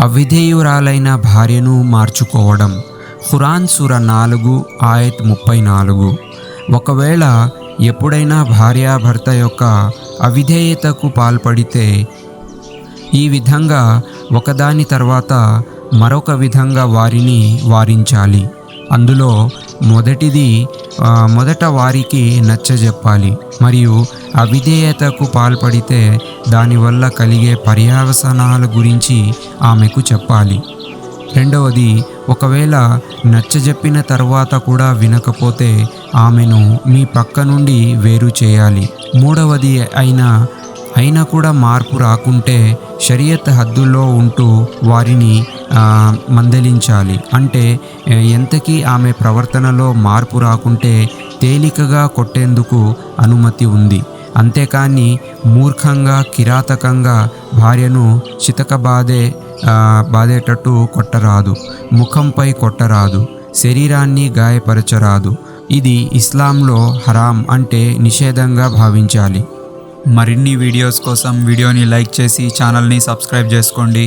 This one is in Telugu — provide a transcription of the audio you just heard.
అవిధేయురాలైన భార్యను మార్చుకోవడం. ఖురాన్ సూర 4 ఆయత్ 34. ఒకవేళ ఎప్పుడైనా భార్యాభర్త యొక్క అవిధేయతకు పాల్పడితే ఈ విధంగా ఒకదాని తర్వాత మరొక విధంగా వారిని వారించాలి. అందులో మొదట వారికి నచ్చజెప్పాలి మరియు అవిధేయతకు పాల్పడితే దానివల్ల కలిగే పర్యవసానాల గురించి ఆమెకు చెప్పాలి. రెండవది, ఒకవేళ నచ్చజెప్పిన తర్వాత కూడా వినకపోతే ఆమెను మీ పక్క నుండి వేరు చేయాలి. మూడవది, అయినా కూడా మార్పు రాకుంటే షరియత్ హద్దుల్లో ఉంటూ వారిని మందలించాలి. అంటే ఎంతకీ ఆమె ప్రవర్తనలో మార్పు రాకుంటే తేలికగా కొట్టేందుకు అనుమతి ఉంది. అంతేకాని మూర్ఖంగా కిరాతకంగా భార్యను బాధేటట్టు కొట్టరాదు, ముఖంపై కొట్టరాదు, శరీరాన్ని గాయపరచరాదు. ఇది ఇస్లాంలో హరాం, అంటే నిషేధంగా భావించాలి. మరిన్ని వీడియోస్ కోసం వీడియోని లైక్ చేసి ఛానల్ని సబ్స్క్రైబ్ చేసుకోండి.